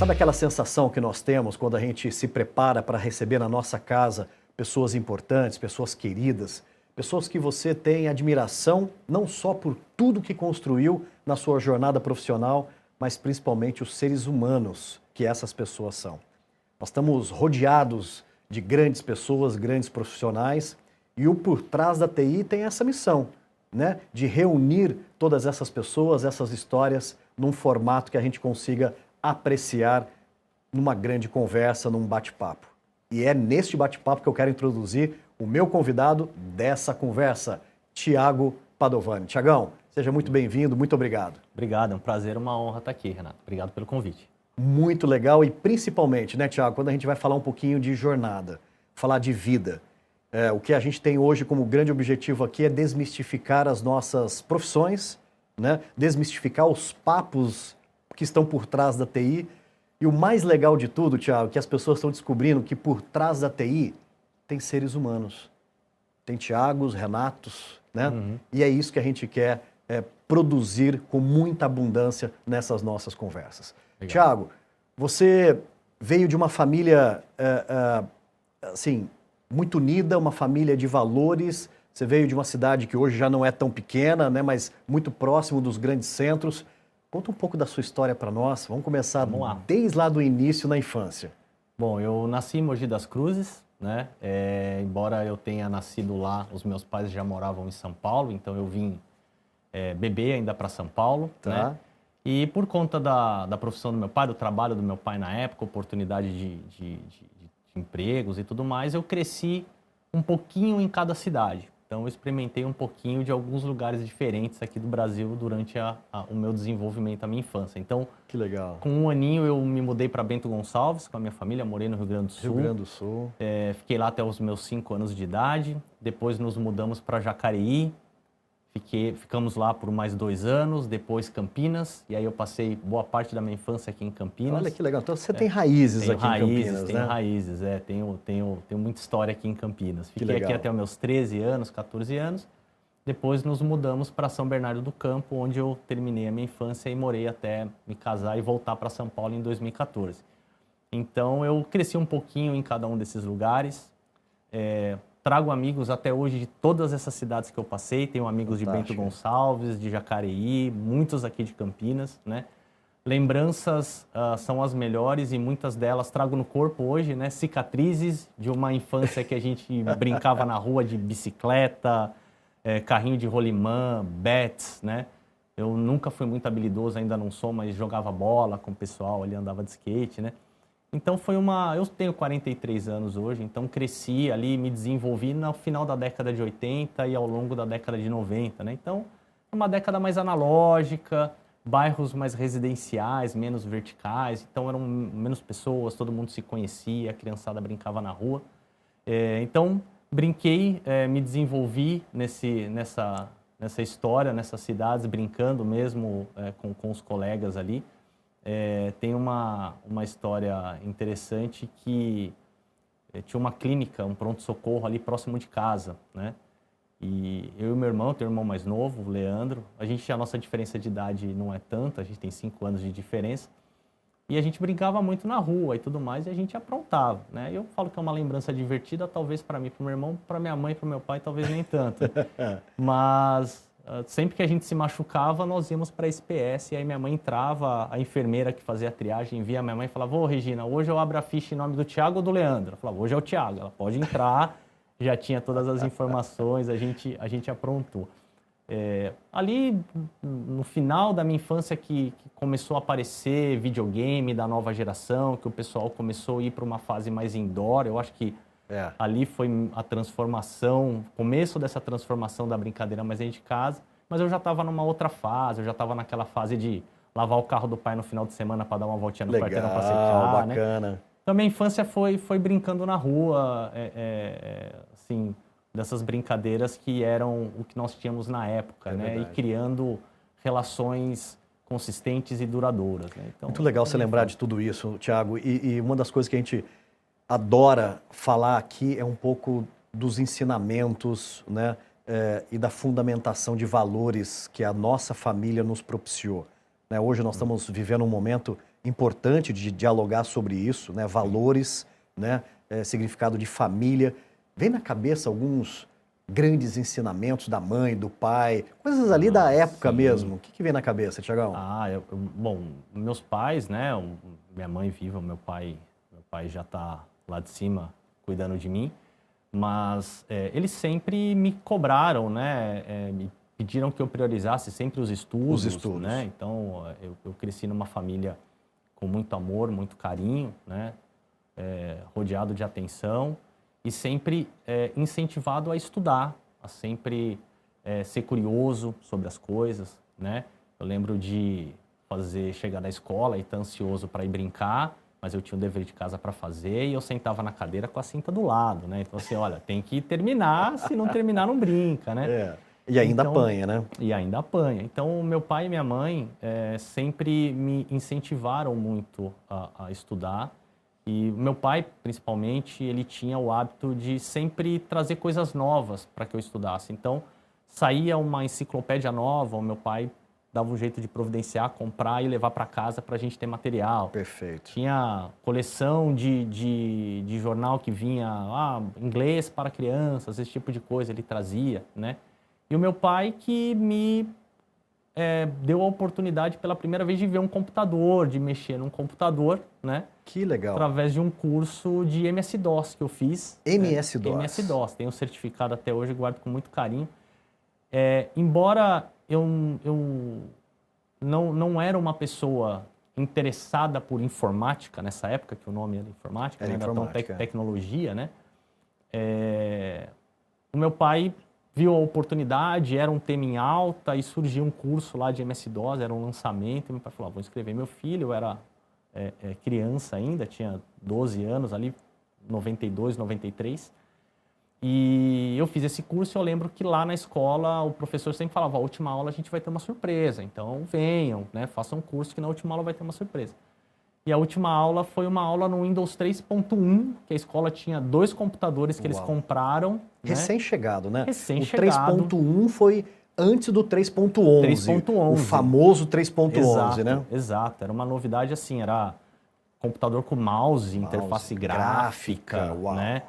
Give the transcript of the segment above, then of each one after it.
Sabe aquela sensação que nós temos quando a gente se prepara para receber na nossa casa pessoas importantes, pessoas queridas, pessoas que você tem admiração não só por tudo que construiu na sua jornada profissional, mas principalmente os seres humanos que essas pessoas são. Nós estamos rodeados de grandes pessoas, grandes profissionais, e o Por Trás da TI tem essa missão, né, de reunir todas essas pessoas, essas histórias, num formato que a gente consiga apreciar numa grande conversa, num bate-papo. E é neste bate-papo que eu quero introduzir o meu convidado dessa conversa, Thiago Padovani. Thiagão, seja muito bem-vindo, muito obrigado. Obrigado, é um prazer, uma honra estar aqui, Renato. Obrigado pelo convite. Muito legal e principalmente, né, Thiago, quando a gente vai falar um pouquinho de jornada, falar de vida, o que a gente tem hoje como grande objetivo aqui é desmistificar as nossas profissões, né, desmistificar os papos que estão por trás da TI. E o mais legal de tudo, Thiago, que as pessoas estão descobrindo que por trás da TI tem seres humanos. Tem Thiagos, Renatos, né? E é isso que a gente quer produzir com muita abundância nessas nossas conversas. Legal. Thiago, você veio de uma família, assim, muito unida, uma família de valores. Você veio de uma cidade que hoje já não é tão pequena, né, mas muito próximo dos grandes centros. Conta um pouco da sua história para nós. Vamos começar desde lá do início, na infância. Bom, eu nasci em Mogi das Cruzes, né? Embora eu tenha nascido lá, os meus pais já moravam em São Paulo, então eu vim bebê ainda para São Paulo, né? E por conta da profissão do meu pai, do trabalho do meu pai na época, oportunidade de empregos e tudo mais, eu cresci um pouquinho em cada cidade. Então eu experimentei um pouquinho de alguns lugares diferentes aqui do Brasil durante o meu desenvolvimento, a minha infância. Então, que legal. Com um aninho eu me mudei para Bento Gonçalves com a minha família, morei no Rio Grande do Sul. Rio Grande do Sul. Fiquei lá até os meus 5 anos de idade. Depois nos mudamos para Jacareí. Ficamos lá por mais 2 anos, depois Campinas, e aí eu passei boa parte da minha infância aqui em Campinas. Olha que legal, então você tem raízes aqui em Campinas, tenho raízes, tenho muita história aqui em Campinas. Fiquei aqui até os meus 13 anos, 14 anos, depois nos mudamos para São Bernardo do Campo, onde eu terminei a minha infância e morei até me casar e voltar para São Paulo em 2014. Então eu cresci um pouquinho em cada um desses lugares, trago amigos até hoje de todas essas cidades que eu passei. Tenho amigos de Bento Gonçalves, de Jacareí, muitos aqui de Campinas, né? Lembranças são as melhores e muitas delas trago no corpo hoje, né? Cicatrizes de uma infância que a gente brincava na rua de bicicleta, carrinho de rolimã, bets, né? Eu nunca fui muito habilidoso, ainda não sou, mas jogava bola com o pessoal ali, andava de skate, né? Então eu tenho 43 anos hoje, então cresci ali, me desenvolvi no final da década de 80 e ao longo da década de 90, né? Então, uma década mais analógica, bairros mais residenciais, menos verticais, então eram menos pessoas, todo mundo se conhecia, a criançada brincava na rua. Então, brinquei, me desenvolvi nessa história, nessas cidades, brincando mesmo com os colegas ali. Tem uma história interessante que tinha uma clínica, um pronto-socorro ali próximo de casa, né? E eu e meu irmão, tenho um irmão mais novo, o Leandro, a nossa diferença de idade não é tanta, a gente tem 5 anos de diferença, e a gente brincava muito na rua e tudo mais, e a gente aprontava, né? Eu falo que é uma lembrança divertida, talvez para mim, para o meu irmão, para minha mãe, para o meu pai, talvez nem tanto. Mas sempre que a gente se machucava, nós íamos para a SPS, e aí minha mãe entrava, a enfermeira que fazia a triagem via minha mãe e falava: ô Regina, hoje eu abro a ficha em nome do Thiago ou do Leandro? Ela falava: hoje é o Thiago, ela pode entrar, já tinha todas as informações, a gente aprontou. Ali, no final da minha infância, que começou a aparecer videogame da nova geração, que o pessoal começou a ir para uma fase mais indoor, eu acho que ali foi a transformação, começo dessa transformação da brincadeira mais dentro de casa, mas eu já estava numa outra fase, eu já estava naquela fase de lavar o carro do pai no final de semana para dar uma voltinha no quarteirão para secar, bacana. Né? Então, minha infância foi brincando na rua, assim, dessas brincadeiras que eram o que nós tínhamos na época, né? E criando relações consistentes e duradouras, né? Então, muito legal você lembrar de tudo isso, Thiago, e uma das coisas que a gente adora falar aqui é um pouco dos ensinamentos, né, e da fundamentação de valores que a nossa família nos propiciou, né? Hoje nós estamos vivendo um momento importante de dialogar sobre isso, né? Valores, né? Significado de família. Vem na cabeça alguns grandes ensinamentos da mãe, do pai, coisas ali da época sim. mesmo. O que vem na cabeça, Tiagão? Bom, meus pais, né? Minha mãe viva, meu pai já está lá de cima cuidando de mim, mas eles sempre me cobraram, né? Me pediram que eu priorizasse sempre os estudos. Né? Então, eu cresci numa família com muito amor, muito carinho, né? Rodeado de atenção e sempre incentivado a estudar, a sempre ser curioso sobre as coisas, né? Eu lembro de chegar da escola e estar ansioso para ir brincar, mas eu tinha um dever de casa para fazer e eu sentava na cadeira com a cinta do lado, né? Então, assim, olha, tem que terminar, se não terminar, não brinca, né? E ainda apanha, né? E ainda apanha. Então, meu pai e minha mãe sempre me incentivaram muito a estudar. E o meu pai, principalmente, ele tinha o hábito de sempre trazer coisas novas para que eu estudasse. Então, saía uma enciclopédia nova, o meu pai dava um jeito de providenciar, comprar e levar para casa para a gente ter material. Perfeito. Tinha coleção de jornal que vinha, inglês para crianças, esse tipo de coisa ele trazia, né? E o meu pai que me deu a oportunidade pela primeira vez de ver um computador, de mexer num computador, né? Que legal. Através de um curso de MS-DOS que eu fiz. MS-DOS. MS-DOS. Tenho um certificado até hoje, guardo com muito carinho. Embora eu não era uma pessoa interessada por informática nessa época, que o nome era informática, era informática. Tão tecnologia, né? O meu pai viu a oportunidade, era um tema em alta e surgiu um curso lá de MS-DOS, era um lançamento, e meu pai falou, vou inscrever meu filho, eu era criança ainda, tinha 12 anos ali, 92, 93, e eu fiz esse curso e eu lembro que lá na escola o professor sempre falava, a última aula a gente vai ter uma surpresa, então venham, né, façam um curso que na última aula vai ter uma surpresa. E a última aula foi uma aula no Windows 3.1, que a escola tinha 2 computadores que eles compraram. Recém-chegado, né? Recém-chegado. O 3.1 foi antes do 3.11. 3.11. O famoso 3.11, né? Exato. Era uma novidade assim, era computador com mouse, interface gráfica, né?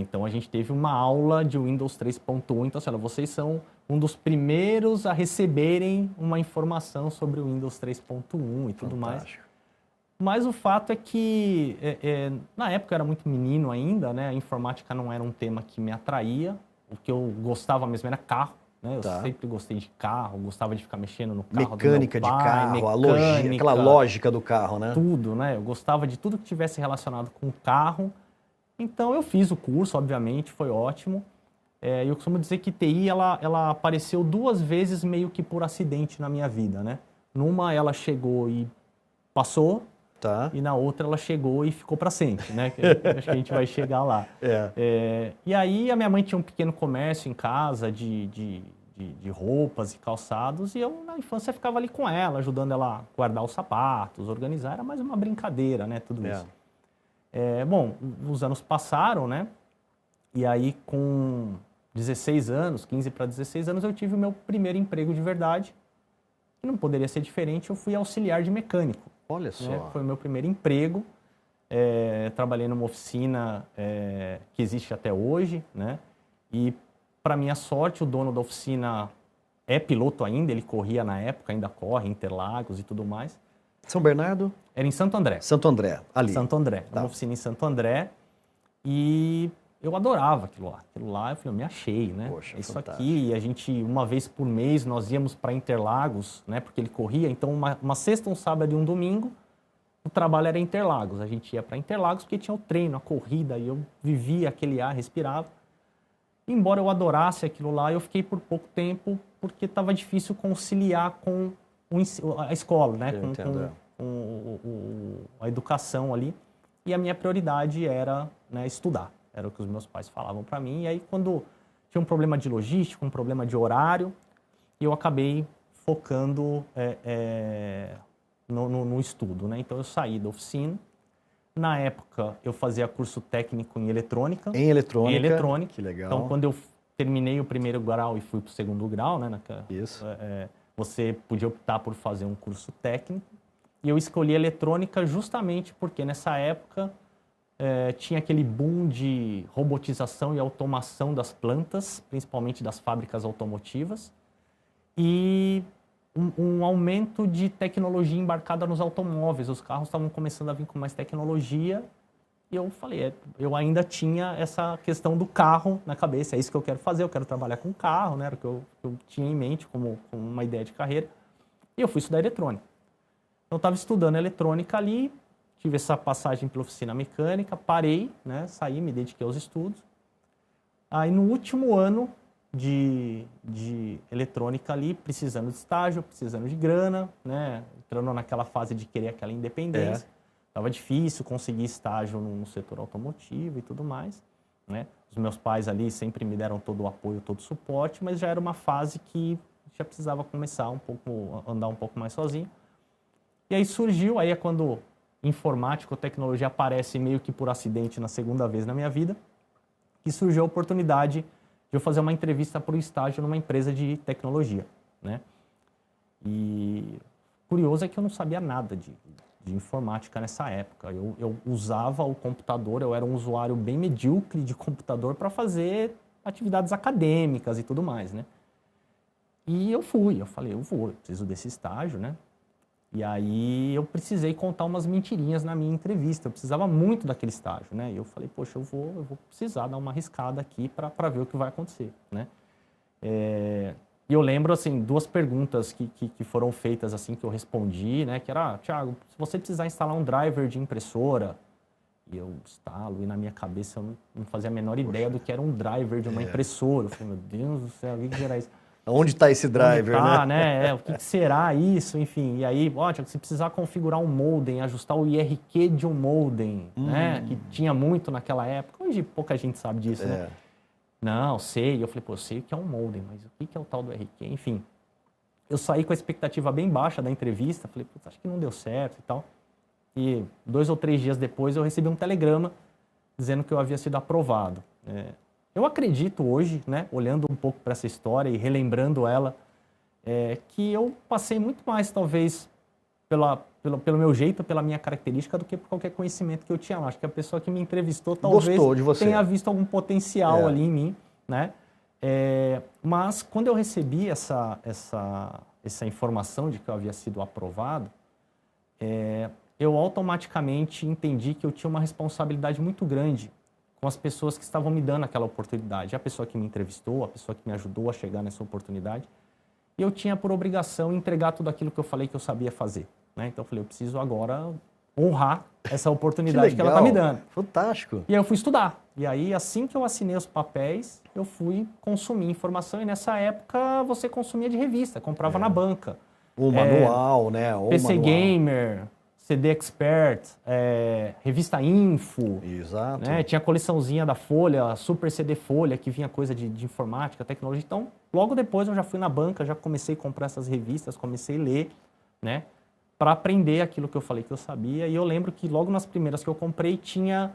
Então a gente teve uma aula de Windows 3.1. Então, assim, olha, vocês são um dos primeiros a receberem uma informação sobre o Windows 3.1 e tudo mais. Mas o fato é que, na época eu era muito menino ainda, né? A informática não era um tema que me atraía. O que eu gostava mesmo era carro, né? Eu sempre gostei de carro, gostava de ficar mexendo no carro mecânica do meu pai, de carro, aquela lógica do carro, né? Tudo, né? Eu gostava de tudo que tivesse relacionado com o carro. Então eu fiz o curso, obviamente, foi ótimo. Eu costumo dizer que TI, ela apareceu 2 vezes meio que por acidente na minha vida, né? Numa ela chegou e passou. E na outra ela chegou e ficou para sempre, né? Acho que a gente vai chegar lá. E aí a minha mãe tinha um pequeno comércio em casa de roupas e calçados e eu na infância ficava ali com ela, ajudando ela a guardar os sapatos, organizar. Era mais uma brincadeira, né? Tudo isso. Bom, os anos passaram, né? E aí com 16 anos, 15 para 16 anos, eu tive o meu primeiro emprego de verdade. E não poderia ser diferente, eu fui auxiliar de mecânico. Olha só. Foi o meu primeiro emprego. Trabalhei numa oficina que existe até hoje, né? E, para minha sorte, o dono da oficina é piloto ainda, ele corria na época, ainda corre, Interlagos e tudo mais. São Bernardo? Era em Santo André. Santo André, ali. Santo André, uma oficina em Santo André. E eu adorava aquilo lá. Aquilo lá, eu falei, eu me achei, né? Poxa, isso fantástico. aqui, a gente, uma vez por mês, nós íamos para Interlagos, né? Porque ele corria, então uma sexta, um sábado e um domingo, o trabalho era em Interlagos. A gente ia para Interlagos porque tinha o treino, a corrida, e eu vivia aquele ar, respirava. Embora eu adorasse aquilo lá, eu fiquei por pouco tempo porque estava difícil conciliar com a escola, né? Com a educação ali. E a minha prioridade era, né, estudar. Era o que os meus pais falavam para mim. E aí, quando tinha um problema de logística, um problema de horário, eu acabei focando no estudo, né? Então, eu saí da oficina. Na época, eu fazia curso técnico em eletrônica. Em eletrônica? Em eletrônica. Que legal. Então, quando eu terminei o primeiro grau e fui para o segundo grau, né? Isso. Você podia optar por fazer um curso técnico. E eu escolhi eletrônica justamente porque nessa época tinha aquele boom de robotização e automação das plantas, principalmente das fábricas automotivas, e um aumento de tecnologia embarcada nos automóveis. Os carros estavam começando a vir com mais tecnologia. E eu falei, eu ainda tinha essa questão do carro na cabeça, é isso que eu quero fazer, eu quero trabalhar com carro, né? Era o que eu tinha em mente como uma ideia de carreira. E eu fui estudar eletrônica. Então, eu estava estudando eletrônica ali, tive essa passagem pela oficina mecânica, parei, né? Saí, me dediquei aos estudos. Aí, no último ano de eletrônica ali, precisando de estágio, precisando de grana, né? Entrando naquela fase de querer aquela independência. Estava difícil conseguir estágio no setor automotivo e tudo mais, né? Os meus pais ali sempre me deram todo o apoio, todo o suporte, mas já era uma fase que já precisava começar andar um pouco mais sozinho. E aí surgiu, aí é quando informática ou tecnologia aparece meio que por acidente na segunda vez na minha vida, que surgiu a oportunidade de eu fazer uma entrevista para o estágio numa empresa de tecnologia, né? E curioso é que eu não sabia nada de informática nessa época. Eu usava o computador, eu era um usuário bem medíocre de computador para fazer atividades acadêmicas e tudo mais, né? E eu falei, eu preciso desse estágio, né? E aí eu precisei contar umas mentirinhas na minha entrevista, eu precisava muito daquele estágio, né? E eu falei, poxa, eu vou precisar dar uma arriscada aqui para ver o que vai acontecer, né? E eu lembro, assim, duas perguntas que foram feitas, assim, que eu respondi, né? Que era, Thiago, se você precisar instalar um driver de impressora, e eu instalo, e na minha cabeça eu não fazia a menor ideia do que era um driver de uma impressora. Eu falei, meu Deus do céu, o que será isso? Onde está esse driver, né? O que será isso? Enfim, e aí, Thiago, se precisar configurar um modem, ajustar o IRQ de um modem, né? Que tinha muito naquela época. Hoje pouca gente sabe disso, né? Não, sei. Eu falei, eu sei o que é um modem, mas o que é o tal do RQ? Enfim, eu saí com a expectativa bem baixa da entrevista. Falei, acho que não deu certo e tal. E 2 ou 3 dias depois eu recebi um telegrama dizendo que eu havia sido aprovado. Eu acredito hoje, né, olhando um pouco para essa história e relembrando ela, que eu passei muito mais, talvez, pelo meu jeito, pela minha característica, do que por qualquer conhecimento que eu tinha lá. Acho que a pessoa que me entrevistou talvez tenha visto algum potencial ali em mim, né? Mas quando eu recebi essa informação de que eu havia sido aprovado, eu automaticamente entendi que eu tinha uma responsabilidade muito grande com as pessoas que estavam me dando aquela oportunidade. A pessoa que me entrevistou, a pessoa que me ajudou a chegar nessa oportunidade. E eu tinha por obrigação entregar tudo aquilo que eu falei que eu sabia fazer, né? Então eu falei, eu preciso agora honrar essa oportunidade que ela está me dando. Fantástico. E aí eu fui estudar. E aí, assim que eu assinei os papéis, eu fui consumir informação. E nessa época, você consumia de revista, comprava na banca. O manual, né? O PC manual. Gamer, CD Expert, revista Info. Exato. Né? Tinha a coleçãozinha da Folha, Super CD Folha, que vinha coisa de informática, tecnologia. Então, logo depois eu já fui na banca, já comecei a comprar essas revistas, comecei a ler, né? Para aprender aquilo que eu falei que eu sabia. E eu lembro que logo nas primeiras que eu comprei tinha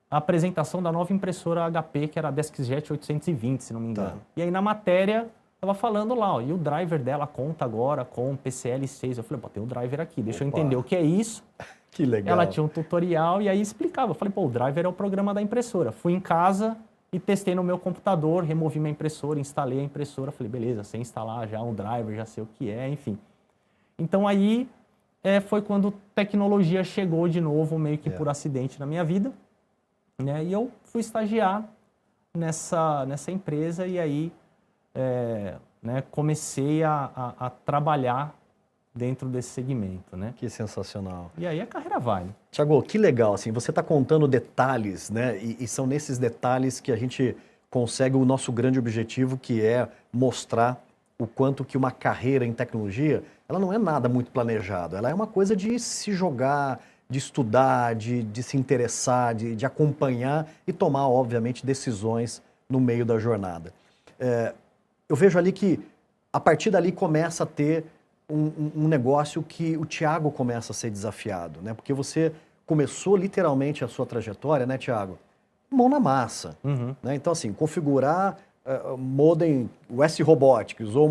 a apresentação da nova impressora HP, que era a DeskJet 820, se não me engano. E aí na matéria estava falando lá, ó, e o driver dela conta agora com PCL6. Eu falei, tem um driver aqui, deixa eu entender o que é isso. Que legal. Ela tinha um tutorial e aí explicava. Eu falei, o driver é o programa da impressora. Fui em casa e testei no meu computador, removi minha impressora, instalei a impressora. Falei, beleza, sei instalar já um driver, já sei o que é, enfim. Então aí foi quando tecnologia chegou de novo, meio que por acidente na minha vida, né? E eu fui estagiar nessa empresa e aí né, comecei a trabalhar dentro desse segmento, né? Que sensacional. E aí a carreira vai. Thiago, que legal, assim, você está contando detalhes, né? E são nesses detalhes que a gente consegue o nosso grande objetivo, que é mostrar o quanto que uma carreira em tecnologia, ela não é nada muito planejado, ela é uma coisa de se jogar, de estudar, de se interessar, de acompanhar e tomar, obviamente, decisões no meio da jornada. Eu vejo ali que, a partir dali, começa a ter um negócio que o Thiago começa a ser desafiado, né? Porque você começou literalmente a sua trajetória, né, Thiago? Mão na massa. Né? Então, assim, configurar modem US Robotics ou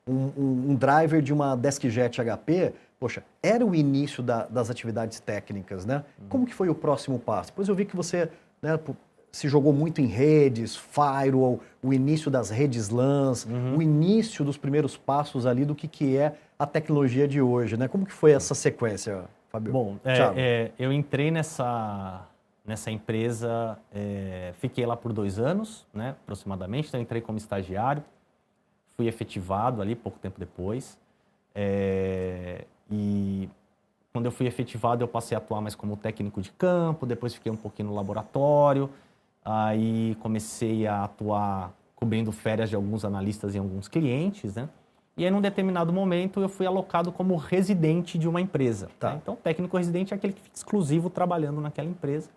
um driver de uma DeskJet HP poxa, era o início das atividades técnicas, né? Como que foi o próximo passo? Depois eu vi que você, né, se jogou muito em redes, firewall, o início das redes LANs, o início dos primeiros passos ali do que é a tecnologia de hoje, né? Como que foi essa sequência, Fábio? Bom, eu entrei nessa empresa, fiquei lá por 2 anos, né, aproximadamente, então entrei como estagiário, fui efetivado ali pouco tempo depois, e quando eu fui efetivado eu passei a atuar mais como técnico de campo, depois fiquei um pouquinho no laboratório, aí comecei a atuar cobrindo férias de alguns analistas e alguns clientes, né? E aí, num determinado momento, eu fui alocado como residente de uma empresa. Tá. Né? Então, técnico residente é aquele que fica exclusivo trabalhando naquela empresa.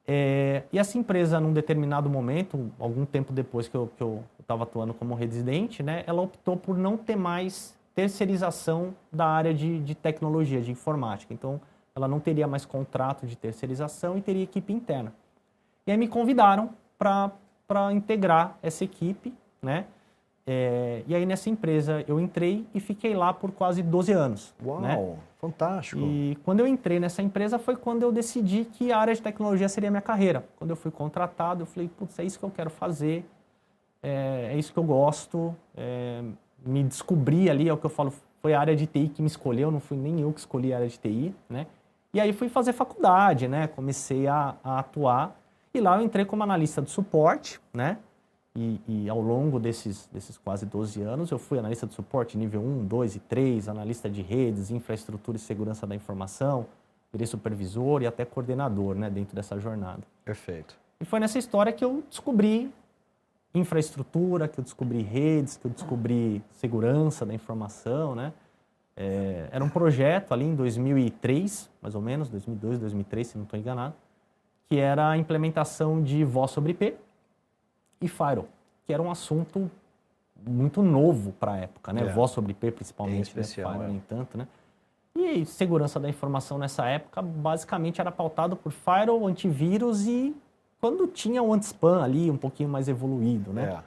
E essa empresa, num determinado momento, algum tempo depois que eu estava atuando como residente, né, ela optou por não ter mais terceirização da área de tecnologia, de informática. Então, ela não teria mais contrato de terceirização e teria equipe interna. E aí me convidaram para integrar essa equipe, né? E aí nessa empresa eu entrei e fiquei lá por quase 12 anos. Uau, né? Fantástico. E quando eu entrei nessa empresa foi quando eu decidi que a área de tecnologia seria a minha carreira. Quando eu fui contratado, eu falei, putz, é isso que eu quero fazer, é isso que eu gosto. Me descobri ali, é o que eu falo, foi a área de TI que me escolheu, não fui nem eu que escolhi a área de TI, né? E aí fui fazer faculdade, né? Comecei a atuar e lá eu entrei como analista de suporte, né? E ao longo desses quase 12 anos, eu fui analista de suporte nível 1, 2 e 3, analista de redes, infraestrutura e segurança da informação, virei supervisor e até coordenador, né, dentro dessa jornada. Perfeito. E foi nessa história que eu descobri infraestrutura, que eu descobri redes, que eu descobri segurança da informação, né? Era um projeto ali em 2003, mais ou menos, 2002, 2003, se não estou enganado, que era a implementação de voz sobre IP, e firewall, que era um assunto muito novo para a época, né? Voz sobre IP, principalmente, em especial, né? Firewall, nem tanto, né? E segurança da informação nessa época, basicamente, era pautado por firewall, antivírus e quando tinha o anti-spam ali, um pouquinho mais evoluído, né?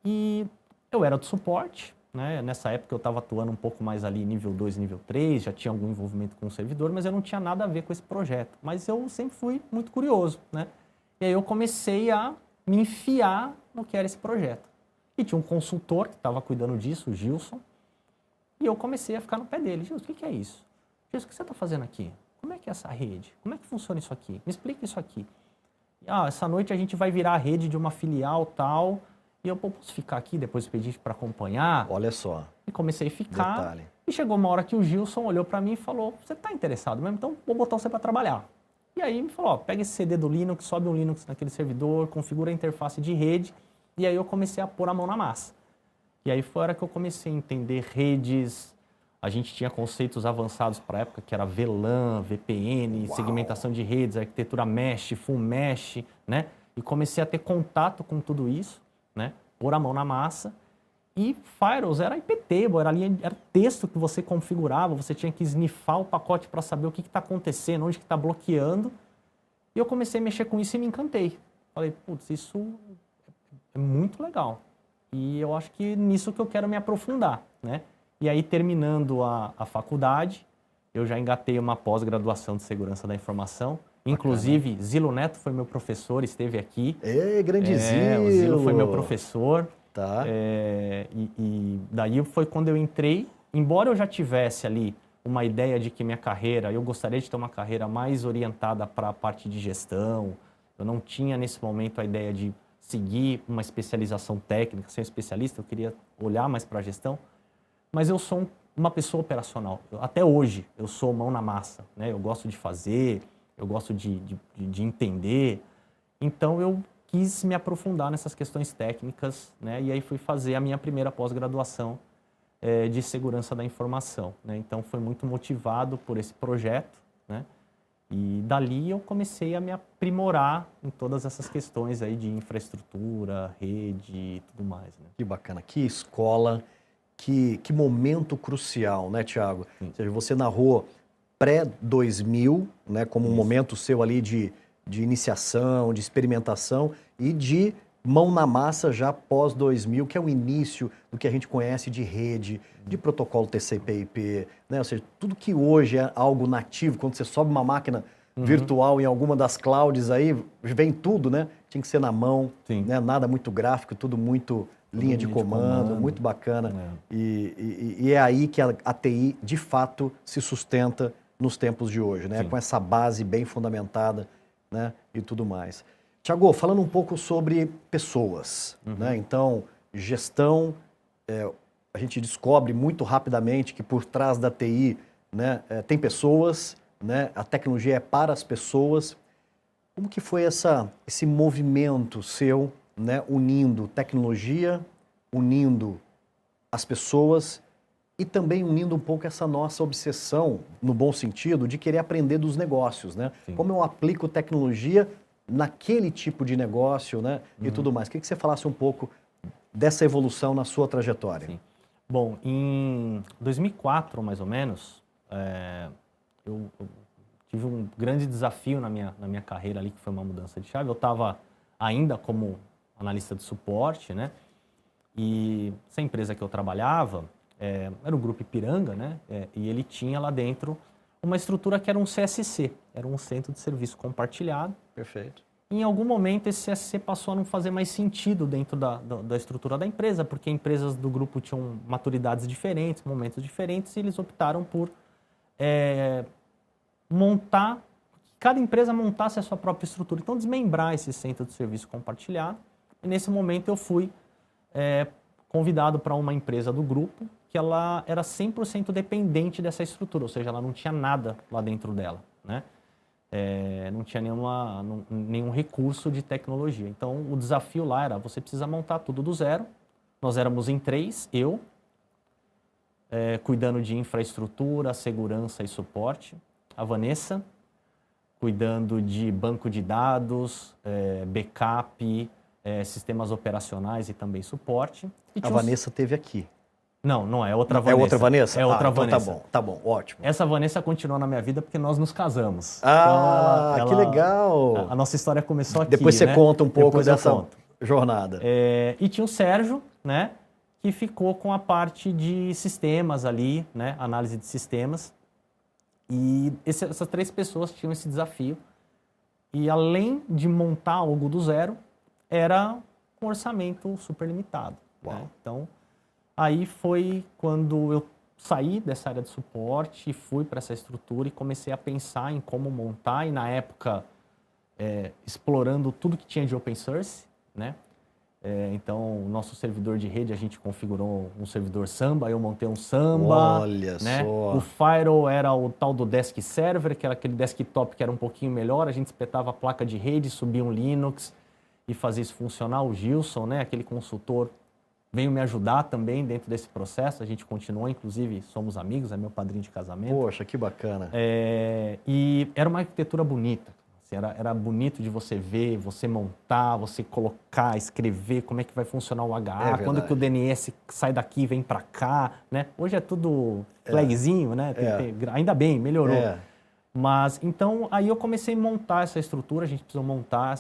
E eu era do suporte, né? Nessa época eu estava atuando um pouco mais ali, nível 2, nível 3, já tinha algum envolvimento com o servidor, mas eu não tinha nada a ver com esse projeto. Mas eu sempre fui muito curioso, né? E aí eu comecei a me enfiar no que era esse projeto. E tinha um consultor que estava cuidando disso, o Gilson, e eu comecei a ficar no pé dele. Gilson, o que é isso? Gilson, o que você está fazendo aqui? Como é que é essa rede? Como é que funciona isso aqui? Me explica isso aqui. Essa noite a gente vai virar a rede de uma filial tal, e eu posso ficar aqui, depois pedir para acompanhar? Olha só. E comecei a ficar. Detalhe. E chegou uma hora que o Gilson olhou para mim e falou, você está interessado mesmo? Então vou botar você para trabalhar. E aí me falou, pega esse CD do Linux, sobe um Linux naquele servidor, configura a interface de rede, e aí eu comecei a pôr a mão na massa. E aí foi a hora que eu comecei a entender redes, a gente tinha conceitos avançados para a época, que era VLAN, VPN, segmentação de redes, arquitetura mesh, full mesh, né? E comecei a ter contato com tudo isso, né? Pôr a mão na massa. E firewalls era IPT, era texto que você configurava, você tinha que snifar o pacote para saber o que está acontecendo, onde que está bloqueando. E eu comecei a mexer com isso e me encantei. Falei, putz, isso é muito legal. E eu acho que nisso que eu quero me aprofundar, né? E aí, terminando a faculdade, eu já engatei uma pós-graduação de segurança da informação. Inclusive, Zilo Neto foi meu professor, esteve aqui. Grande Zilo! O Zilo foi meu professor. Tá. E daí foi quando eu entrei, embora eu já tivesse ali uma ideia de que minha carreira, eu gostaria de ter uma carreira mais orientada para a parte de gestão, eu não tinha nesse momento a ideia de seguir uma especialização técnica, ser um especialista, eu queria olhar mais para a gestão, mas eu sou uma pessoa operacional, até hoje eu sou mão na massa, né? Eu gosto de fazer, eu gosto de entender, então eu quis me aprofundar nessas questões técnicas, né? E aí fui fazer a minha primeira pós-graduação de segurança da informação, né? Então foi muito motivado por esse projeto, né? E dali eu comecei a me aprimorar em todas essas questões aí de infraestrutura, rede e tudo mais, né? Que bacana, que escola, que momento crucial, né, Thiago? Ou seja, você narrou pré-2000, né, como um momento seu ali de iniciação, de experimentação e de mão na massa já pós 2000, que é o início do que a gente conhece de rede, de protocolo TCP/IP, né? Ou seja, tudo que hoje é algo nativo, quando você sobe uma máquina virtual em alguma das clouds aí, vem tudo, né? Tinha que ser na mão, né? Nada muito gráfico, tudo muito linha de comando, muito bacana. E é aí que a TI, de fato, se sustenta nos tempos de hoje, né? Com essa base bem fundamentada, né? E tudo mais. Tiago, falando um pouco sobre pessoas, né? Então, gestão, a gente descobre muito rapidamente que por trás da TI, né, tem pessoas, né? A tecnologia é para as pessoas. Como que foi esse movimento seu, né, unindo tecnologia, unindo as pessoas e também unindo um pouco essa nossa obsessão, no bom sentido, de querer aprender dos negócios, né? Como eu aplico tecnologia naquele tipo de negócio, né, e tudo mais. Queria que você falasse um pouco dessa evolução na sua trajetória. Sim. Bom, em 2004, mais ou menos, eu tive um grande desafio na minha carreira ali, que foi uma mudança de chave. Eu estava ainda como analista de suporte, né? E essa empresa que eu trabalhava era o Grupo Ipiranga, né? E ele tinha lá dentro uma estrutura que era um CSC, era um Centro de Serviço Compartilhado. Perfeito. Em algum momento esse CSC passou a não fazer mais sentido dentro da estrutura da empresa, porque empresas do grupo tinham maturidades diferentes, momentos diferentes, e eles optaram por cada empresa montasse a sua própria estrutura. Então, desmembrar esse Centro de Serviço Compartilhado. E nesse momento eu fui convidado para uma empresa do grupo que ela era 100% dependente dessa estrutura, ou seja, ela não tinha nada lá dentro dela, né? Não tinha nenhum recurso de tecnologia. Então, o desafio lá era, você precisa montar tudo do zero. Nós éramos em 3, eu, cuidando de infraestrutura, segurança e suporte. A Vanessa, cuidando de banco de dados, backup, sistemas operacionais e também suporte. A Vanessa esteve aqui. Não é outra Vanessa. É outra Vanessa? É outra então Vanessa. Tá bom, ótimo. Essa Vanessa continuou na minha vida porque nós nos casamos. Então que legal! A nossa história começou aqui, Depois você conta um pouco dessa jornada. E tinha o Sérgio, né, que ficou com a parte de sistemas ali, né, análise de sistemas. E essas 3 pessoas tinham esse desafio. E além de montar algo do zero, era um orçamento super limitado. Né? Então, aí foi quando eu saí dessa área de suporte e fui para essa estrutura e comecei a pensar em como montar. E na época, explorando tudo que tinha de open source, né? Então, o nosso servidor de rede, a gente configurou um servidor Samba, eu montei um Samba. Olha né? só! O Firewall era o tal do Desk Server, que era aquele desktop que era um pouquinho melhor. A gente espetava a placa de rede, subia um Linux e fazia isso funcionar. O Gilson, né, aquele consultor, veio me ajudar também dentro desse processo. A gente continuou, inclusive, somos amigos, é meu padrinho de casamento. Poxa, que bacana. E era uma arquitetura bonita. Assim, era bonito de você ver, você montar, você colocar, escrever como é que vai funcionar o HA, quando que o DNS sai daqui e vem para cá, né? Hoje é tudo flagzinho, né? Ainda bem, melhorou. Mas, então, aí eu comecei a montar essa estrutura, a gente precisou montar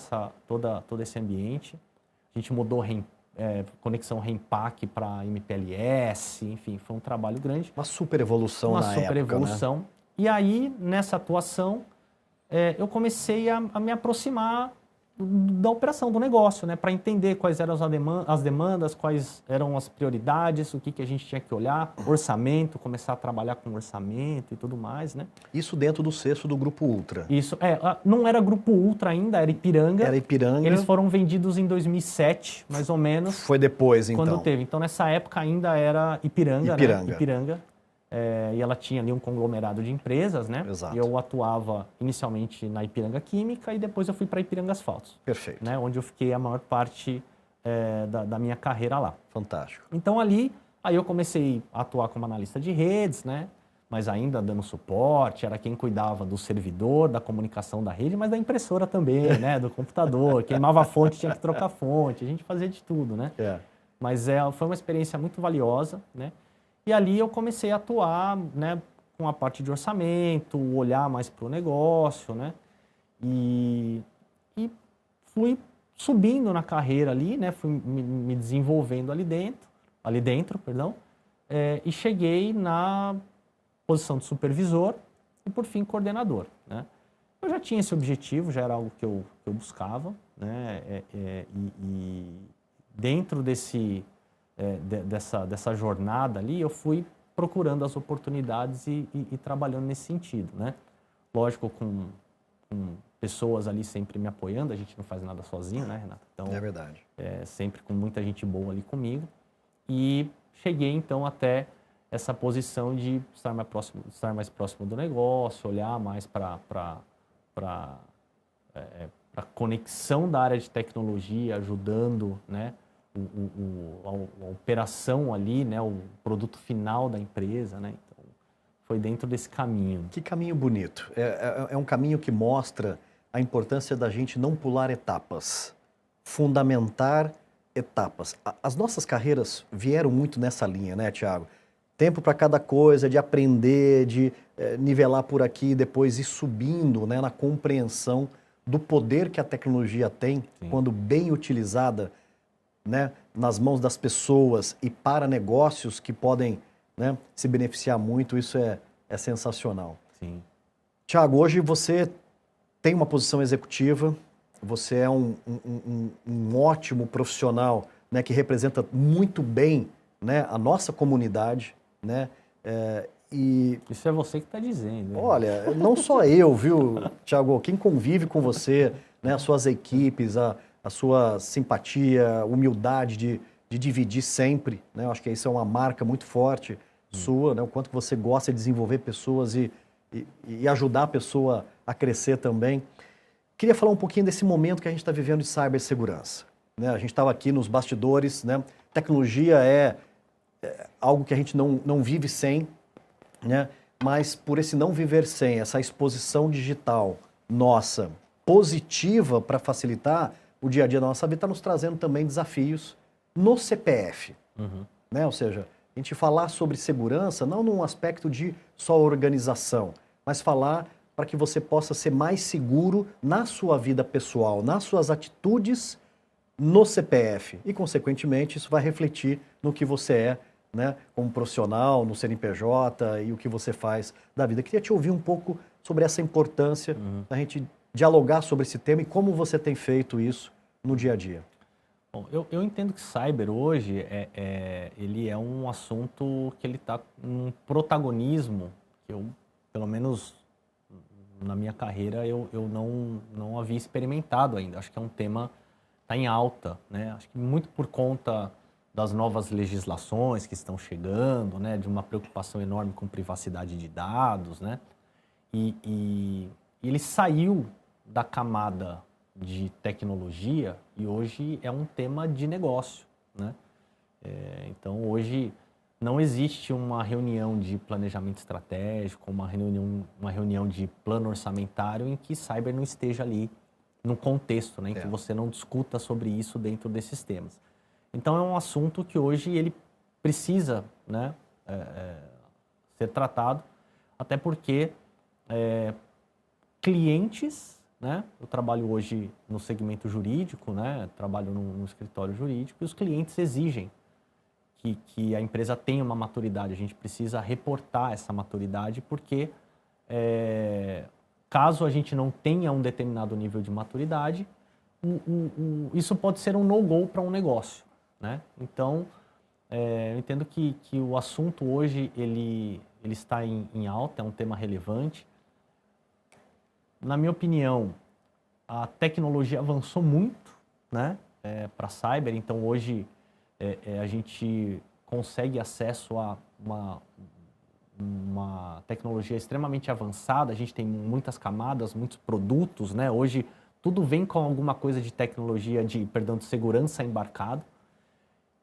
todo esse ambiente. A gente mudou conexão REMPAC para MPLS, enfim, foi um trabalho grande. Uma super evolução na época, Uma super evolução. Né? E aí, nessa atuação, eu comecei a me aproximar da operação, do negócio, né? Para entender quais eram as demandas, quais eram as prioridades, o que a gente tinha que olhar, orçamento, começar a trabalhar com orçamento e tudo mais, né? Isso dentro do cesto do Grupo Ultra. Isso, não era Grupo Ultra ainda, era Ipiranga. Era Ipiranga. Eles foram vendidos em 2007, mais ou menos. Foi depois, então. Quando teve. Então, nessa época ainda era Ipiranga, né? Ipiranga. E ela tinha ali um conglomerado de empresas, né? Exato. E eu atuava inicialmente na Ipiranga Química e depois eu fui para Ipiranga Asfaltos. Perfeito. Né? Onde eu fiquei a maior parte da minha carreira lá. Fantástico. Então aí eu comecei a atuar como analista de redes, né? Mas ainda dando suporte, era quem cuidava do servidor, da comunicação da rede, mas da impressora também, né? Do computador, queimava a fonte, tinha que trocar a fonte, a gente fazia de tudo, né? Mas foi uma experiência muito valiosa, né? E ali eu comecei a atuar, né, com a parte de orçamento, olhar mais para o negócio, né? E fui subindo na carreira ali, né? Fui me desenvolvendo ali dentro, perdão, e cheguei na posição de supervisor e, por fim, coordenador, né? Eu já tinha esse objetivo, já era algo que eu buscava, né? E dentro dessa jornada ali, eu fui procurando as oportunidades e trabalhando nesse sentido, né? Lógico, com pessoas ali sempre me apoiando, a gente não faz nada sozinho, né, Renato? Então, é verdade. Sempre com muita gente boa ali comigo. E cheguei, então, até essa posição de estar mais próximo do negócio, olhar mais para a conexão da área de tecnologia, ajudando, né, a operação ali, né, o produto final da empresa, né? Então, foi dentro desse caminho. Que caminho bonito. É um caminho que mostra a importância da gente não pular etapas, fundamentar etapas. As nossas carreiras vieram muito nessa linha, né, Thiago? Tempo para cada coisa, de aprender, de nivelar por aqui, depois ir subindo, né, na compreensão do poder que a tecnologia tem, sim, quando bem utilizada, né, nas mãos das pessoas e para negócios que podem, né, se beneficiar muito. Isso é sensacional. Sim. Thiago, hoje você tem uma posição executiva, você é um ótimo profissional, né, que representa muito bem, né, a nossa comunidade, né? Isso é você que está dizendo. Olha, não só eu, viu, Thiago? Quem convive com você, né, as suas equipes, a sua simpatia, humildade de dividir sempre, né? Eu acho que isso é uma marca muito forte sua, né? O quanto que você gosta de desenvolver pessoas e ajudar a pessoa a crescer também. Queria falar um pouquinho desse momento que a gente está vivendo de cibersegurança, né? A gente estava aqui nos bastidores, né? Tecnologia é algo que a gente não vive sem, né? Mas por esse não viver sem, essa exposição digital nossa, positiva para facilitar o dia a dia da nossa vida, está nos trazendo também desafios no CPF, né? Ou seja, a gente falar sobre segurança não num aspecto de só organização, mas falar para que você possa ser mais seguro na sua vida pessoal, nas suas atitudes no CPF. E, consequentemente, isso vai refletir no que você é, né, como profissional, no CNPJ e o que você faz da vida. Queria te ouvir um pouco sobre essa importância da gente dialogar sobre esse tema e como você tem feito isso no dia a dia. Bom, eu entendo que cyber hoje ele é um assunto que ele está num protagonismo que eu, pelo menos na minha carreira, eu não havia experimentado ainda. Acho que é um tema que está em alta, né? Acho que muito por conta das novas legislações que estão chegando, né? De uma preocupação enorme com privacidade de dados, né? E ele saiu da camada de tecnologia e hoje é um tema de negócio, né? Então, hoje não existe uma reunião de planejamento estratégico, uma reunião de plano orçamentário em que cyber não esteja ali no contexto, né? Em que você não discuta sobre isso dentro desses temas. Então, é um assunto que hoje ele precisa, né, ser tratado, até porque clientes, né, eu trabalho hoje no segmento jurídico, né, trabalho num escritório jurídico, e os clientes exigem que a empresa tenha uma maturidade. A gente precisa reportar essa maturidade porque, caso a gente não tenha um determinado nível de maturidade, isso pode ser um no-go para um negócio, né? Então, eu entendo que o assunto hoje ele está em alta, é um tema relevante. Na minha opinião, a tecnologia avançou muito, né, para cyber. Então, hoje a gente consegue acesso a uma tecnologia extremamente avançada. A gente tem muitas camadas, muitos produtos, né? Hoje tudo vem com alguma coisa de tecnologia, de segurança embarcado.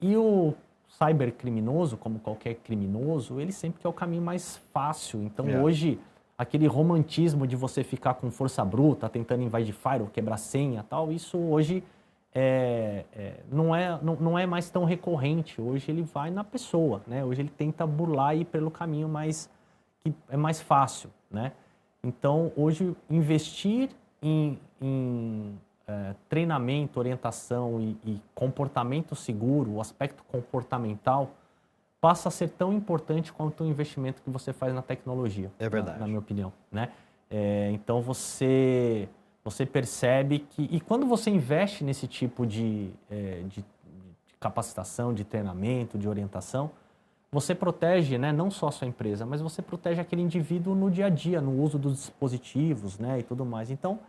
E o cybercriminoso, como qualquer criminoso, ele sempre quer o caminho mais fácil. Então, hoje, aquele romantismo de você ficar com força bruta, tentando invadir firewall, quebrar senha e tal, isso hoje não é mais tão recorrente. Hoje ele vai na pessoa, né? Hoje ele tenta burlar e ir pelo caminho que é mais fácil, né? Então, hoje, investir em treinamento, orientação e comportamento seguro, o aspecto comportamental, passa a ser tão importante quanto o investimento que você faz na tecnologia. É verdade. Na minha opinião, né? Então você percebe que... E quando você investe nesse tipo de capacitação, de treinamento, de orientação, você protege, né, não só a sua empresa, mas você protege aquele indivíduo no dia a dia, no uso dos dispositivos, né, e tudo mais. Então,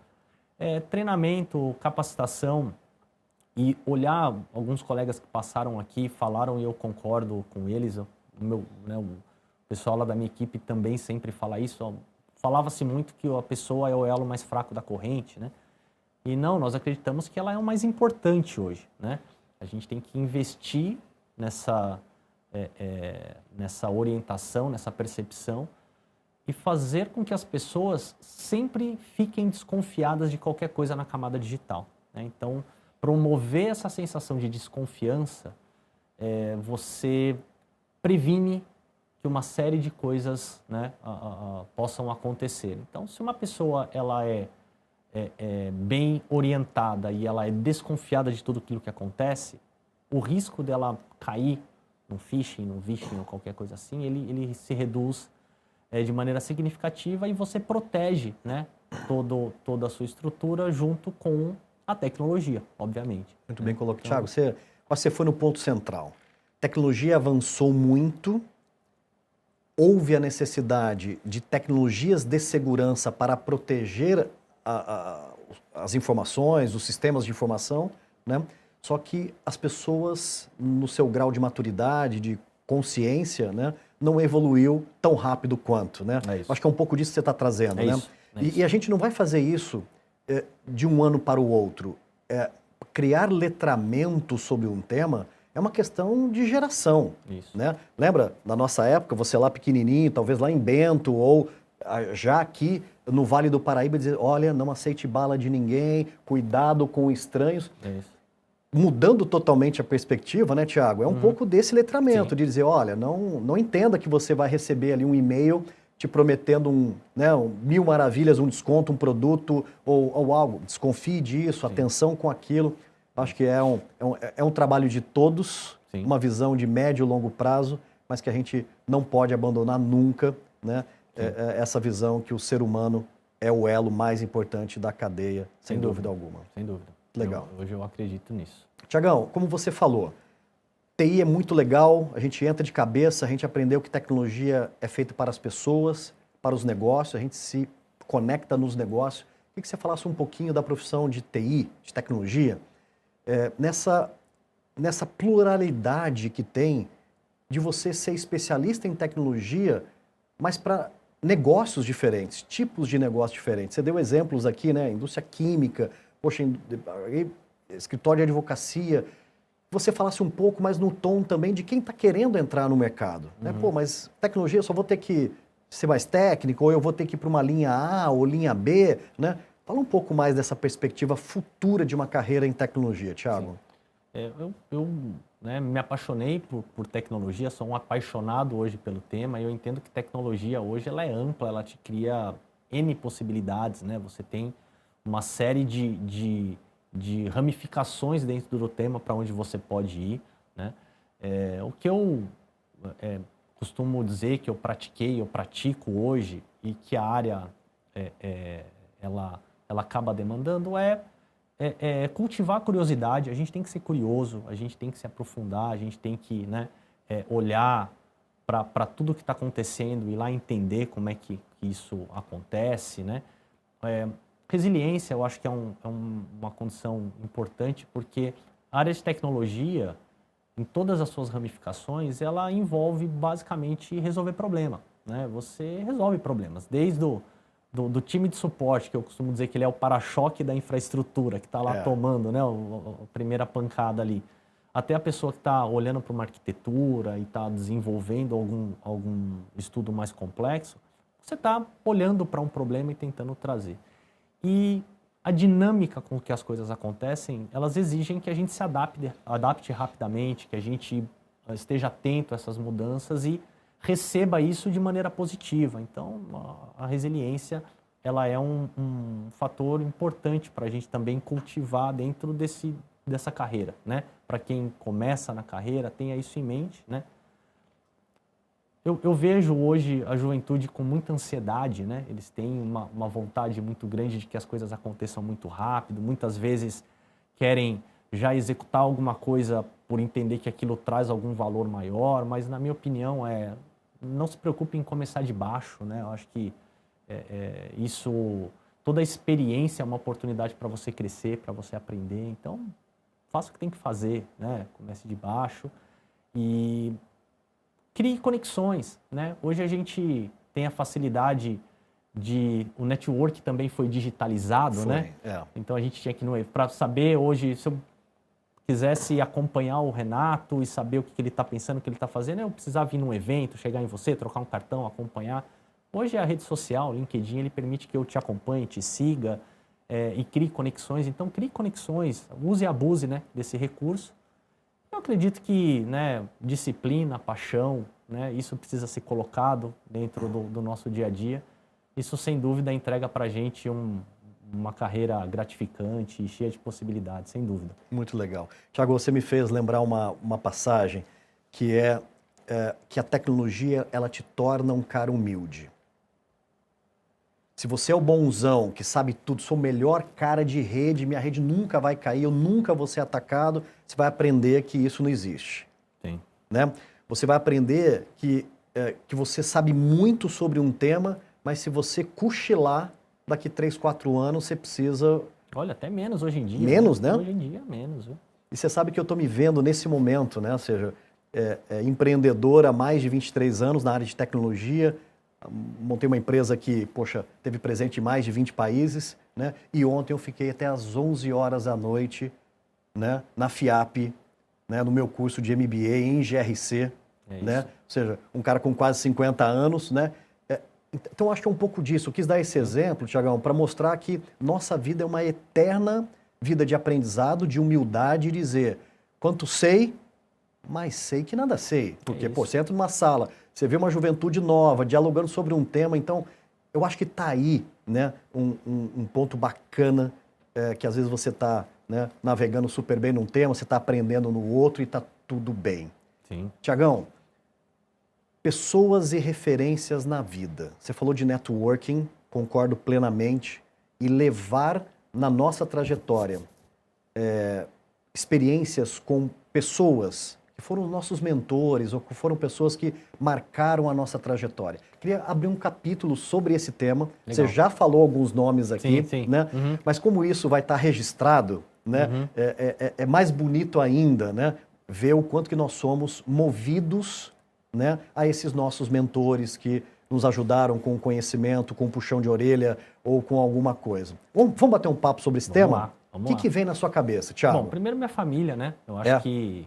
treinamento, capacitação e olhar alguns colegas que passaram aqui, falaram e eu concordo com eles, o pessoal lá da minha equipe também sempre fala isso, falava-se muito que a pessoa é o elo mais fraco da corrente, né? E não, nós acreditamos que ela é o mais importante hoje, né? A gente tem que investir nessa orientação, nessa percepção e fazer com que as pessoas sempre fiquem desconfiadas de qualquer coisa na camada digital, né? Então, promover essa sensação de desconfiança, você previne que uma série de coisas, né, possam acontecer. Então, se uma pessoa ela é bem orientada e ela é desconfiada de tudo aquilo que acontece, o risco dela cair no phishing, no vishing ou qualquer coisa assim, ele se reduz de maneira significativa e você protege, né, toda a sua estrutura junto com a tecnologia, obviamente. Muito bem colocado. Thiago, você foi no ponto central. A tecnologia avançou muito, houve a necessidade de tecnologias de segurança para proteger as informações, os sistemas de informação, né? Só que as pessoas, no seu grau de maturidade, de consciência, né, não evoluiu tão rápido quanto, né? Isso. Acho que é um pouco disso que você está trazendo, né? Isso. E a gente não vai fazer isso de um ano para o outro. Criar letramento sobre um tema é uma questão de geração, né? Lembra, na nossa época, você lá pequenininho, talvez lá em Bento ou já aqui no Vale do Paraíba, dizer, olha, não aceite bala de ninguém, cuidado com estranhos. Mudando totalmente a perspectiva, né, Thiago? É um pouco desse letramento, de dizer, olha, não entenda que você vai receber ali um e-mail te prometendo mil maravilhas, um desconto, um produto ou algo. Desconfie disso, atenção com aquilo. Acho que é um trabalho de todos, uma visão de médio e longo prazo, mas que a gente não pode abandonar nunca, né? Essa visão que o ser humano é o elo mais importante da cadeia, sem dúvida alguma. Sem dúvida. Legal. Hoje eu acredito nisso. Tiagão, como você falou, TI é muito legal, a gente entra de cabeça, a gente aprendeu que tecnologia é feita para as pessoas, para os negócios, a gente se conecta nos negócios. Queria que você falasse um pouquinho da profissão de TI, de tecnologia, nessa pluralidade que tem de você ser especialista em tecnologia, mas para negócios diferentes, tipos de negócios diferentes. Você deu exemplos aqui, né? Indústria química, poxa, escritório de advocacia. Você falasse um pouco mais no tom também de quem está querendo entrar no mercado. Né? Pô, mas tecnologia eu só vou ter que ser mais técnico, ou eu vou ter que ir para uma linha A ou linha B, né? Fala um pouco mais dessa perspectiva futura de uma carreira em tecnologia, Thiago. Eu me apaixonei por tecnologia, sou um apaixonado hoje pelo tema e eu entendo que tecnologia hoje ela é ampla, ela te cria N possibilidades, né? Você tem uma série de ramificações dentro do tema para onde você pode ir, né? O que eu costumo dizer que eu pratico hoje e que a área ela acaba demandando é cultivar a curiosidade. A gente tem que ser curioso, a gente tem que se aprofundar, a gente tem que, né, olhar para tudo que está acontecendo e lá entender como é que isso acontece, né? Resiliência, eu acho que é uma condição importante, porque a área de tecnologia, em todas as suas ramificações, ela envolve basicamente resolver problema, né? Você resolve problemas, desde do time de suporte, que eu costumo dizer que ele é o para-choque da infraestrutura, que está lá tomando, né, a primeira pancada ali, até a pessoa que está olhando para uma arquitetura e está desenvolvendo algum estudo mais complexo, você está olhando para um problema e tentando trazer. E a dinâmica com que as coisas acontecem, elas exigem que a gente se adapte rapidamente, que a gente esteja atento a essas mudanças e receba isso de maneira positiva. Então, a resiliência ela é um fator importante para a gente também cultivar dentro dessa carreira, né? Para quem começa na carreira, tenha isso em mente, né? Eu vejo hoje a juventude com muita ansiedade, né? Eles têm uma vontade muito grande de que as coisas aconteçam muito rápido, muitas vezes querem já executar alguma coisa por entender que aquilo traz algum valor maior, mas na minha opinião não se preocupe em começar de baixo, né? Eu acho que toda a experiência é uma oportunidade para você crescer, para você aprender, então faça o que tem que fazer, né? Comece de baixo e crie conexões, né? Hoje a gente tem a facilidade o network também foi digitalizado, né? Então a gente tinha que para saber hoje, se eu quisesse acompanhar o Renato e saber o que ele está pensando, o que ele está fazendo, eu precisava vir num evento, chegar em você, trocar um cartão, acompanhar. Hoje a rede social, o LinkedIn, ele permite que eu te acompanhe, te siga e crie conexões. Então crie conexões, use e abuse, né, desse recurso. Eu acredito que, né, disciplina, paixão, né, isso precisa ser colocado dentro do nosso dia a dia. Isso, sem dúvida, entrega para a gente uma carreira gratificante e cheia de possibilidades, sem dúvida. Muito legal. Thiago, você me fez lembrar uma passagem que que a tecnologia ela te torna um cara humilde. Se você é o bonzão, que sabe tudo, sou o melhor cara de rede, minha rede nunca vai cair, eu nunca vou ser atacado, você vai aprender que isso não existe. Sim. Né? Você vai aprender que você sabe muito sobre um tema, mas se você cochilar, daqui 3, 4 anos, você precisa... Olha, até menos hoje em dia. Menos, né? Hoje em dia, menos. Viu? E você sabe que eu estou me vendo nesse momento, né? Ou seja, empreendedor há mais de 23 anos na área de tecnologia, montei uma empresa que, poxa, teve presente em mais de 20 países, né? E ontem eu fiquei até às 11 horas da noite, né? Na FIAP, né? No meu curso de MBA em GRC, né? Ou seja, um cara com quase 50 anos, né? Então, acho que é um pouco disso. Eu quis dar esse exemplo, Thiagão, para mostrar que nossa vida é uma eterna vida de aprendizado, de humildade e dizer quanto sei, mas sei que nada sei. Porque, você entra numa sala, você vê uma juventude nova, dialogando sobre um tema, então eu acho que está aí, né, um ponto bacana, que às vezes você está, né, navegando super bem num tema, você está aprendendo no outro e está tudo bem. Sim. Thiagão, pessoas e referências na vida. Você falou de networking, concordo plenamente, e levar na nossa trajetória experiências com pessoas que foram nossos mentores ou que foram pessoas que marcaram a nossa trajetória. Queria abrir um capítulo sobre esse tema. Legal. Você já falou alguns nomes aqui, sim. Né? Uhum. Mas como isso vai estar registrado, né? Uhum. É mais bonito ainda, né? Ver o quanto que nós somos movidos, né, a esses nossos mentores que nos ajudaram com conhecimento, com um puxão de orelha ou com alguma coisa. Vamos bater um papo sobre esse tema? O que vem na sua cabeça, Thiago? Bom, primeiro minha família, né? Eu acho que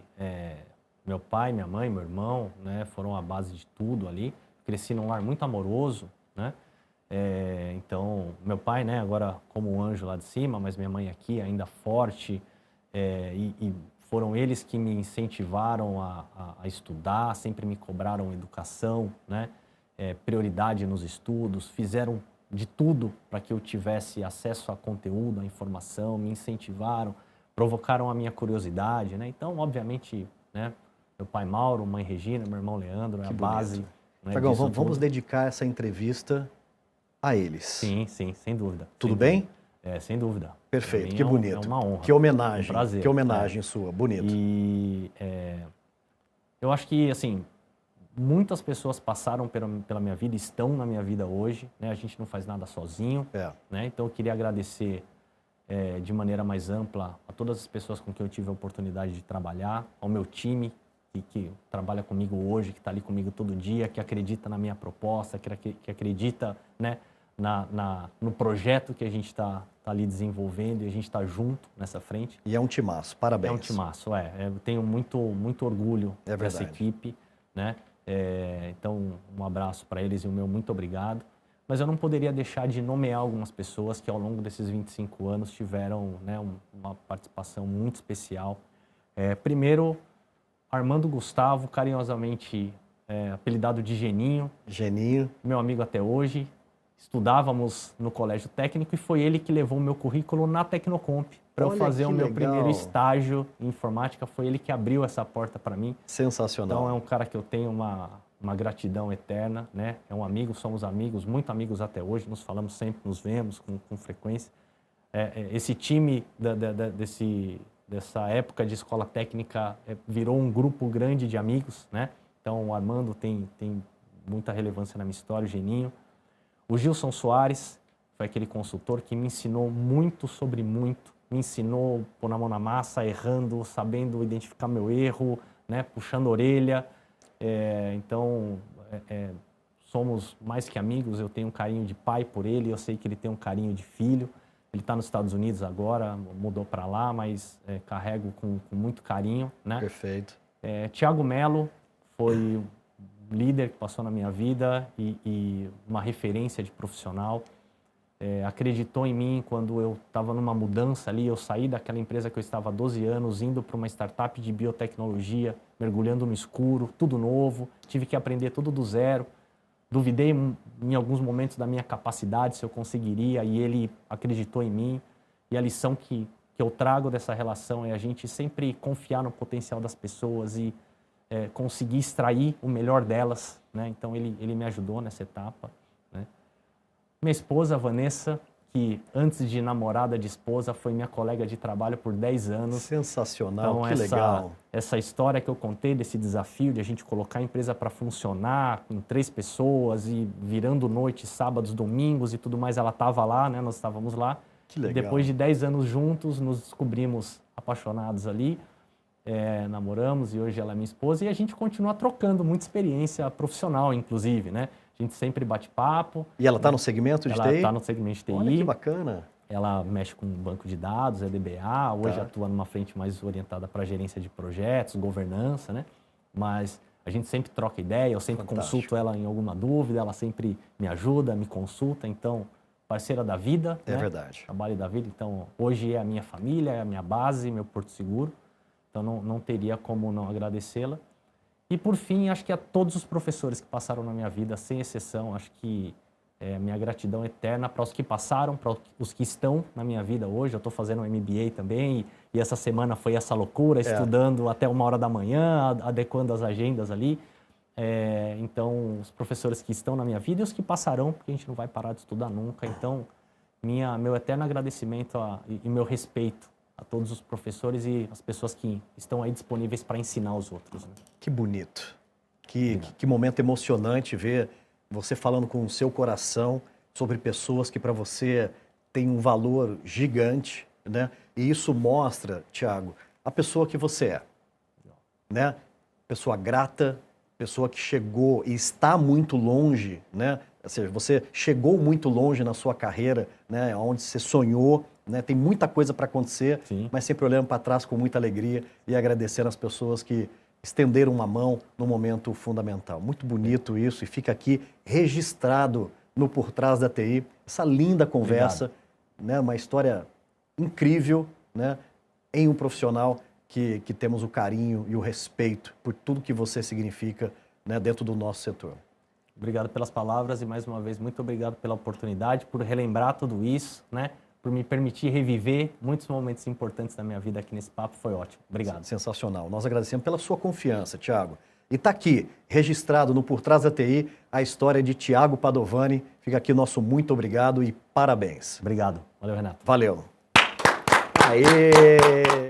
meu pai, minha mãe, meu irmão, né, foram a base de tudo ali. Cresci num lar muito amoroso, né? Então, meu pai, né, agora como um anjo lá de cima, mas minha mãe aqui ainda forte, e foram eles que me incentivaram a estudar, sempre me cobraram educação, né? Prioridade nos estudos, fizeram de tudo para que eu tivesse acesso a conteúdo, a informação, me incentivaram, provocaram a minha curiosidade, né? Então, obviamente, né, meu pai Mauro, mãe Regina, meu irmão Leandro, é a base. Né, Thiagão, vamos dedicar essa entrevista a eles. Sim, sem dúvida. Tudo bem? Sem dúvida. Perfeito, que bonito. É uma honra. Que homenagem. Um prazer. Que homenagem sua, bonito. E eu acho que, assim, muitas pessoas passaram pela minha vida, estão na minha vida hoje, né? A gente não faz nada sozinho, né? Então eu queria agradecer de maneira mais ampla a todas as pessoas com quem eu tive a oportunidade de trabalhar, ao meu time que trabalha comigo hoje, que está ali comigo todo dia, que acredita na minha proposta, que acredita, né, no projeto que a gente está ali desenvolvendo e a gente está junto nessa frente. E é um timaço, parabéns. É um timaço, eu tenho muito orgulho dessa equipe, né? Então, um abraço para eles e o meu muito obrigado. Mas eu não poderia deixar de nomear algumas pessoas que ao longo desses 25 anos tiveram, né, uma participação muito especial. Primeiro, Armando Gustavo, carinhosamente apelidado de Geninho. Geninho. Meu amigo até hoje. estudávamos no colégio técnico e foi ele que levou o meu currículo na Tecnocomp para eu fazer o meu primeiro estágio em informática. Foi ele que abriu essa porta para mim. Sensacional. Então é um cara que eu tenho uma gratidão eterna, né? É um amigo, somos amigos, muito amigos até hoje, nos falamos sempre, nos vemos com frequência. Esse time dessa época de escola técnica virou um grupo grande de amigos, né? Então o Armando tem muita relevância na minha história, o Geninho. O Gilson Soares foi aquele consultor que me ensinou muito sobre muito, me ensinou a pôr a mão na massa, errando, sabendo identificar meu erro, né? Puxando a orelha. Então, somos mais que amigos, eu tenho um carinho de pai por ele, eu sei que ele tem um carinho de filho. Ele está nos Estados Unidos agora, mudou para lá, mas carrego com muito carinho, né? Perfeito. Tiago Melo foi um líder que passou na minha vida e uma referência de profissional. Acreditou em mim quando eu estava numa mudança ali, eu saí daquela empresa que eu estava há 12 anos, indo para uma startup de biotecnologia, mergulhando no escuro, tudo novo, tive que aprender tudo do zero. Duvidei em alguns momentos da minha capacidade, se eu conseguiria, e ele acreditou em mim. E a lição que eu trago dessa relação é a gente sempre confiar no potencial das pessoas e conseguir extrair o melhor delas, né? Então ele me ajudou nessa etapa, né? Minha esposa, Vanessa, que antes de namorada de esposa, foi minha colega de trabalho por 10 anos. Sensacional, então, que legal. Essa história que eu contei desse desafio de a gente colocar a empresa para funcionar com 3 pessoas e virando noite, sábados, domingos e tudo mais, ela estava lá, né? Nós estávamos lá. Que legal. E depois de 10 anos juntos, nos descobrimos apaixonados ali, namoramos e hoje ela é minha esposa e a gente continua trocando muita experiência profissional, inclusive, né? A gente sempre bate papo. E ela está no segmento de TI? Ela está no segmento de TI. Olha que bacana. Ela mexe com banco de dados, DBA, hoje atua numa frente mais orientada para gerência de projetos, governança, né? Mas a gente sempre troca ideia, eu sempre consulto ela em alguma dúvida, ela sempre me ajuda, me consulta, então, parceira da vida. É, né? Verdade. Trabalho da vida, então, hoje é a minha família, é a minha base, meu porto seguro, então não teria como não agradecê-la. E, por fim, acho que a todos os professores que passaram na minha vida, sem exceção, acho que minha gratidão eterna para os que passaram, para os que estão na minha vida hoje. Eu estou fazendo um MBA também e essa semana foi essa loucura, estudando até 1h da manhã, adequando as agendas ali. Então, os professores que estão na minha vida e os que passarão, porque a gente não vai parar de estudar nunca. Então, meu eterno agradecimento e meu respeito a todos os professores e as pessoas que estão aí disponíveis para ensinar os outros. Né? Que bonito. Que momento emocionante ver você falando com o seu coração sobre pessoas que para você têm um valor gigante, né? E isso mostra, Tiago, a pessoa que você é, né? Pessoa grata, pessoa que chegou e está muito longe, né? Ou seja, você chegou muito longe na sua carreira, né? Onde você sonhou, né? Tem muita coisa para acontecer, Sim. Mas sempre olhando para trás com muita alegria e agradecendo as pessoas que estenderam uma mão no momento fundamental. Muito bonito isso e fica aqui registrado no Por Trás da TI, essa linda conversa, né? Uma história incrível, né? Em um profissional que temos o carinho e o respeito por tudo que você significa, né? Dentro do nosso setor. Obrigado pelas palavras e, mais uma vez, muito obrigado pela oportunidade, por relembrar tudo isso, né? Por me permitir reviver muitos momentos importantes da minha vida aqui nesse papo. Foi ótimo. Obrigado. Sensacional. Nós agradecemos pela sua confiança, Tiago. E está aqui, registrado no Por Trás da TI, a história de Tiago Padovani. Fica aqui o nosso muito obrigado e parabéns. Obrigado. Valeu, Renato. Valeu. Aê!